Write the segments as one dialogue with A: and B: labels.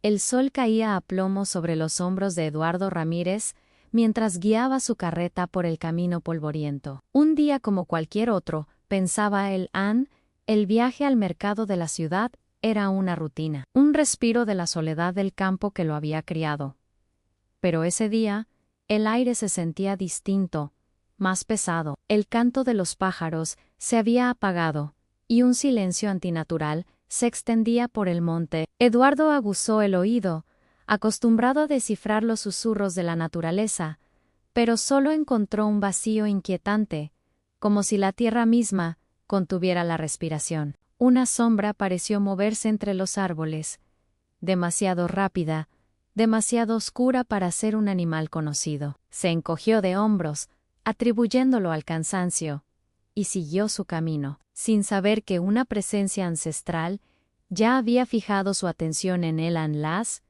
A: El sol caía a plomo sobre los hombros de Eduardo Ramírez, mientras guiaba su carreta por el camino polvoriento. Un día como cualquier otro, pensaba el viaje al mercado de la ciudad era una rutina, un respiro de la soledad del campo que lo había criado. Pero ese día, el aire se sentía distinto, más pesado. El canto de los pájaros se había apagado, y un silencio antinatural se extendía por el monte. Eduardo aguzó el oído, acostumbrado a descifrar los susurros de la naturaleza, pero solo encontró un vacío inquietante, como si la tierra misma contuviera la respiración. Una sombra pareció moverse entre los árboles, demasiado rápida, demasiado oscura para ser un animal conocido. Se encogió de hombros, atribuyéndolo al cansancio, y siguió su camino, sin saber que una presencia ancestral ya había fijado su atención en él. Las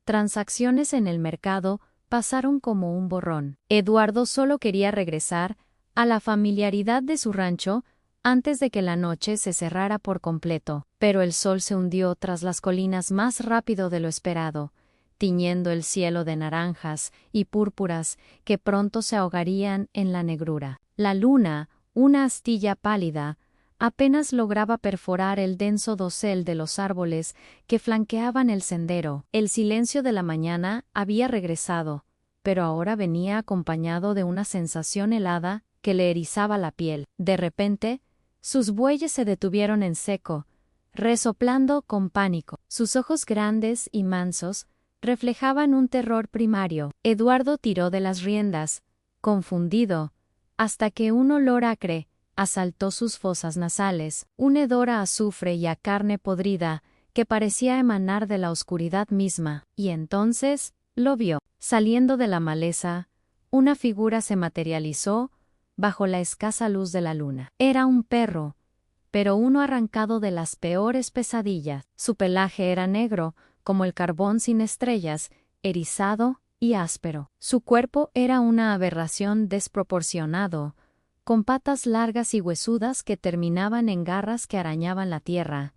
A: transacciones en el mercado pasaron como un borrón. Eduardo solo quería regresar a la familiaridad de su rancho antes de que la noche se cerrara por completo, pero el sol se hundió tras las colinas más rápido de lo esperado, tiñendo el cielo de naranjas y púrpuras que pronto se ahogarían en la negrura. La luna, una astilla pálida, apenas lograba perforar el denso dosel de los árboles que flanqueaban el sendero. El silencio de la mañana había regresado, pero ahora venía acompañado de una sensación helada que le erizaba la piel. De repente, sus bueyes se detuvieron en seco, resoplando con pánico. Sus ojos grandes y mansos reflejaban un terror primario. Eduardo tiró de las riendas, confundido, hasta que un olor acre asaltó sus fosas nasales, un hedor a azufre y a carne podrida que parecía emanar de la oscuridad misma. Y entonces, lo vio. Saliendo de la maleza, una figura se materializó bajo la escasa luz de la luna. Era un perro, pero uno arrancado de las peores pesadillas. Su pelaje era negro, como el carbón sin estrellas, erizado y áspero. Su cuerpo era una aberración desproporcionado, con patas largas y huesudas que terminaban en garras que arañaban la tierra.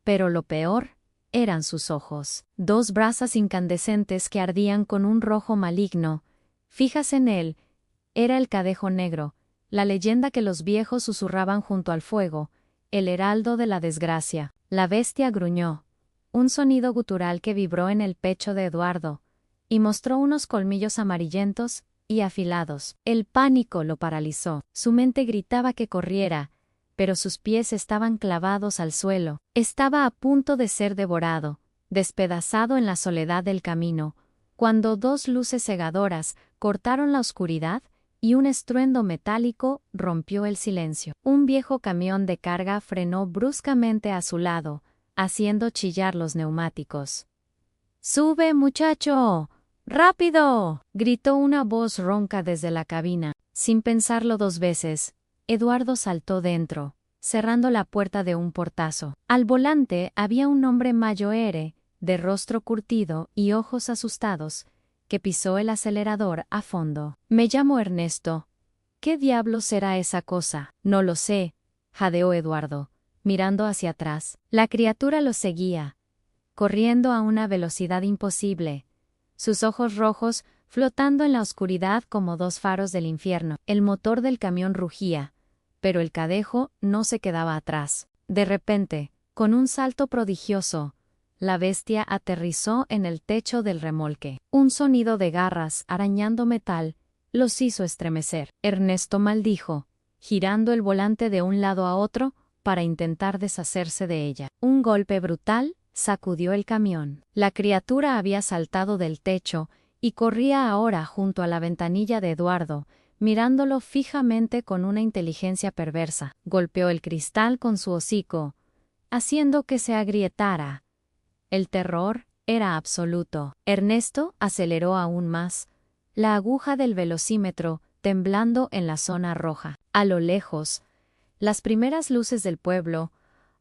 A: Pero lo peor eran sus ojos. Dos brasas incandescentes que ardían con un rojo maligno, fijas en él. Era el cadejo negro, la leyenda que los viejos susurraban junto al fuego, el heraldo de la desgracia. La bestia gruñó, un sonido gutural que vibró en el pecho de Eduardo, y mostró unos colmillos amarillentos y afilados. El pánico lo paralizó. Su mente gritaba que corriera, pero sus pies estaban clavados al suelo. Estaba a punto de ser devorado, despedazado en la soledad del camino, cuando dos luces cegadoras cortaron la oscuridad y un estruendo metálico rompió el silencio. Un viejo camión de carga frenó bruscamente a su lado, haciendo chillar los neumáticos. ¡Sube, muchacho! ¡Rápido!, gritó una voz ronca desde la cabina. Sin pensarlo dos veces, Eduardo saltó dentro, cerrando la puerta de un portazo. Al volante había un hombre mayoere, de rostro curtido y ojos asustados, que pisó el acelerador a fondo. «Me llamo Ernesto. ¿Qué diablos será esa cosa?» «No lo sé», jadeó Eduardo, mirando hacia atrás. La criatura lo seguía, corriendo a una velocidad imposible, sus ojos rojos flotando en la oscuridad como dos faros del infierno. El motor del camión rugía, pero el cadejo no se quedaba atrás. De repente, con un salto prodigioso, la bestia aterrizó en el techo del remolque. Un sonido de garras arañando metal los hizo estremecer. Ernesto maldijo, girando el volante de un lado a otro para intentar deshacerse de ella. Un golpe brutal sacudió el camión. La criatura había saltado del techo y corría ahora junto a la ventanilla de Eduardo, mirándolo fijamente con una inteligencia perversa. Golpeó el cristal con su hocico, haciendo que se agrietara. El terror era absoluto. Ernesto aceleró aún más, la aguja del velocímetro temblando en la zona roja. A lo lejos, las primeras luces del pueblo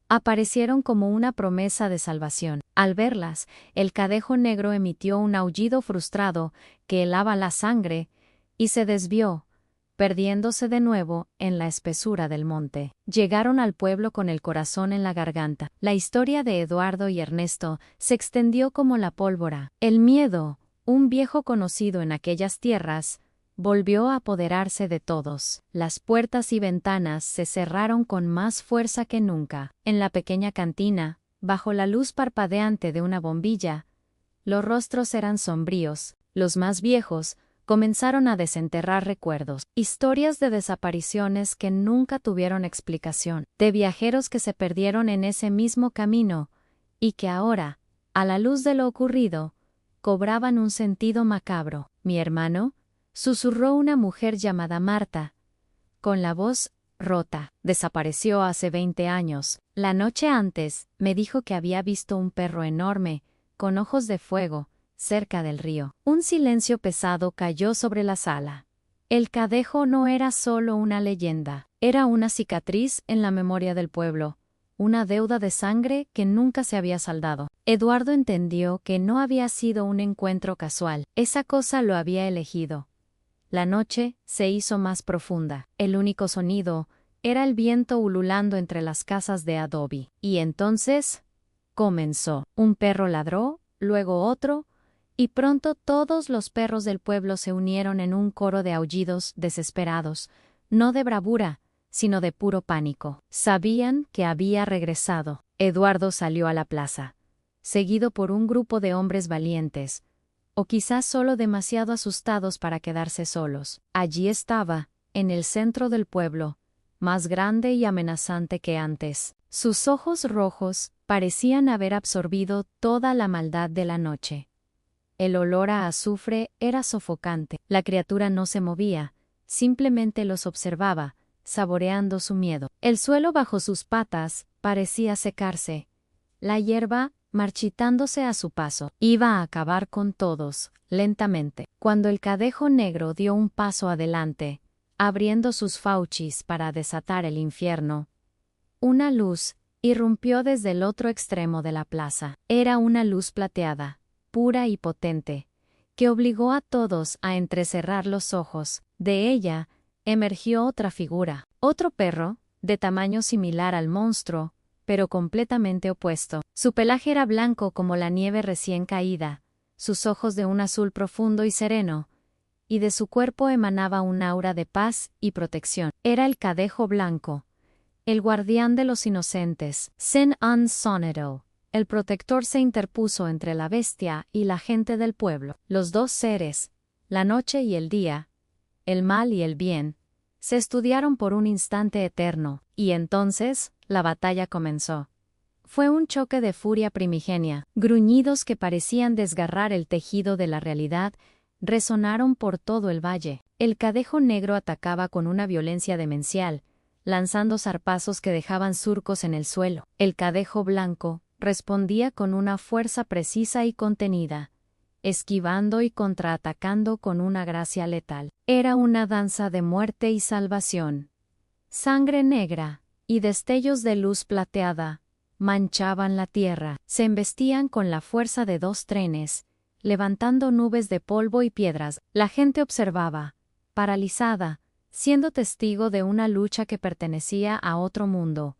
A: aparecieron como una promesa de salvación. Al verlas, el cadejo negro emitió un aullido frustrado que helaba la sangre y se desvió, perdiéndose de nuevo en la espesura del monte. Llegaron al pueblo con el corazón en la garganta. La historia de Eduardo y Ernesto se extendió como la pólvora. El miedo, un viejo conocido en aquellas tierras, volvió a apoderarse de todos. Las puertas y ventanas se cerraron con más fuerza que nunca. En la pequeña cantina, bajo la luz parpadeante de una bombilla, los rostros eran sombríos. Los más viejos comenzaron a desenterrar recuerdos, historias de desapariciones que nunca tuvieron explicación, de viajeros que se perdieron en ese mismo camino y que ahora, a la luz de lo ocurrido, cobraban un sentido macabro. «Mi hermano», susurró una mujer llamada Marta, con la voz rota. «Desapareció hace 20 años. La noche antes me dijo que había visto un perro enorme, con ojos de fuego, cerca del río». Un silencio pesado cayó sobre la sala. El Cadejo no era solo una leyenda, era una cicatriz en la memoria del pueblo, una deuda de sangre que nunca se había saldado. Eduardo entendió que no había sido un encuentro casual, esa cosa lo había elegido. La noche se hizo más profunda. El único sonido era el viento ululando entre las casas de adobe. Y entonces comenzó. Un perro ladró, luego otro, y pronto todos los perros del pueblo se unieron en un coro de aullidos desesperados, no de bravura, sino de puro pánico. Sabían que había regresado. Eduardo salió a la plaza, seguido por un grupo de hombres valientes, o quizás solo demasiado asustados para quedarse solos. Allí estaba, en el centro del pueblo, más grande y amenazante que antes. Sus ojos rojos parecían haber absorbido toda la maldad de la noche. El olor a azufre era sofocante. La criatura no se movía, simplemente los observaba, saboreando su miedo. El suelo bajo sus patas parecía secarse. La hierba, marchitándose a su paso, iba a acabar con todos, lentamente. Cuando el Cadejo Negro dio un paso adelante, abriendo sus fauces para desatar el infierno, una luz irrumpió desde el otro extremo de la plaza. Era una luz plateada, pura y potente, que obligó a todos a entrecerrar los ojos. De ella emergió otra figura, otro perro, de tamaño similar al monstruo, pero completamente opuesto. Su pelaje era blanco como la nieve recién caída, sus ojos de un azul profundo y sereno, y de su cuerpo emanaba un aura de paz y protección. Era el Cadejo Blanco, el guardián de los inocentes. Sen-an-Sonero. El protector se interpuso entre la bestia y la gente del pueblo. Los dos seres, la noche y el día, el mal y el bien, se estudiaron por un instante eterno, y entonces la batalla comenzó. Fue un choque de furia primigenia. Gruñidos que parecían desgarrar el tejido de la realidad resonaron por todo el valle. El Cadejo Negro atacaba con una violencia demencial, lanzando zarpazos que dejaban surcos en el suelo. El Cadejo Blanco respondía con una fuerza precisa y contenida, esquivando y contraatacando con una gracia letal. Era una danza de muerte y salvación. Sangre negra y destellos de luz plateada manchaban la tierra. Se embestían con la fuerza de dos trenes, levantando nubes de polvo y piedras. La gente observaba, paralizada, siendo testigo de una lucha que pertenecía a otro mundo,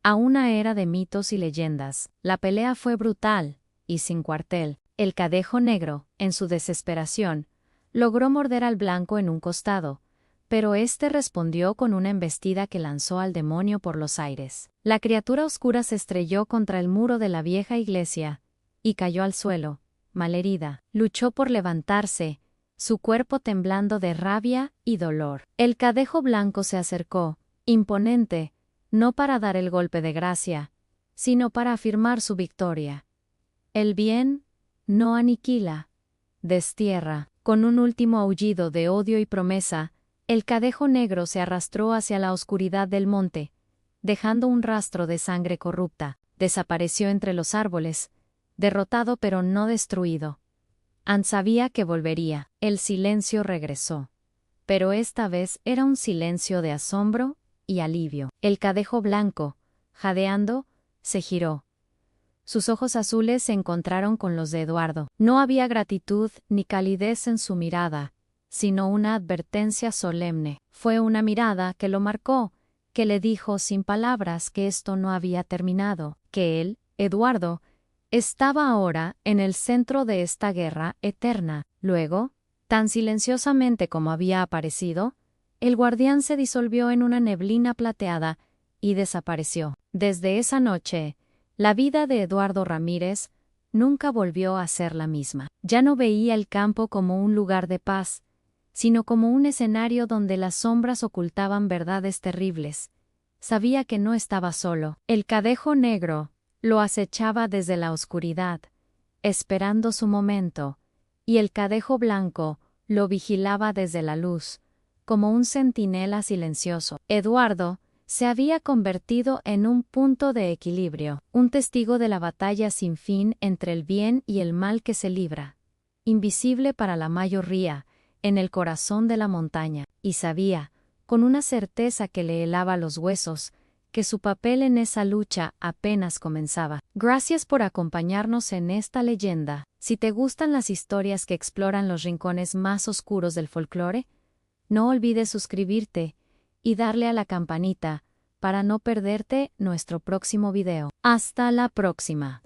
A: a una era de mitos y leyendas. La pelea fue brutal y sin cuartel. El Cadejo Negro, en su desesperación, logró morder al blanco en un costado, pero éste respondió con una embestida que lanzó al demonio por los aires. La criatura oscura se estrelló contra el muro de la vieja iglesia y cayó al suelo, malherida. Luchó por levantarse, su cuerpo temblando de rabia y dolor. El Cadejo Blanco se acercó, imponente, no para dar el golpe de gracia, sino para afirmar su victoria. El bien no aniquila, destierra. Con un último aullido de odio y promesa, el Cadejo Negro se arrastró hacia la oscuridad del monte, dejando un rastro de sangre corrupta. Desapareció entre los árboles, derrotado pero no destruido. An sabía que volvería. El silencio regresó. Pero esta vez era un silencio de asombro y alivio. El Cadejo Blanco, jadeando, se giró. Sus ojos azules se encontraron con los de Eduardo. No había gratitud ni calidez en su mirada, sino una advertencia solemne. Fue una mirada que lo marcó, que le dijo sin palabras que esto no había terminado, que él, Eduardo, estaba ahora en el centro de esta guerra eterna. Luego, tan silenciosamente como había aparecido, el guardián se disolvió en una neblina plateada y desapareció. Desde esa noche, la vida de Eduardo Ramírez nunca volvió a ser la misma. Ya no veía el campo como un lugar de paz, sino como un escenario donde las sombras ocultaban verdades terribles. Sabía que no estaba solo. El cadejo negro lo acechaba desde la oscuridad, esperando su momento, y el cadejo blanco lo vigilaba desde la luz, como un centinela silencioso. Eduardo se había convertido en un punto de equilibrio, un testigo de la batalla sin fin entre el bien y el mal que se libra, invisible para la mayoría, en el corazón de la montaña, y sabía, con una certeza que le helaba los huesos, que su papel en esa lucha apenas comenzaba. Gracias por acompañarnos en esta leyenda. Si te gustan las historias que exploran los rincones más oscuros del folclore, no olvides suscribirte y darle a la campanita para no perderte nuestro próximo video. Hasta la próxima.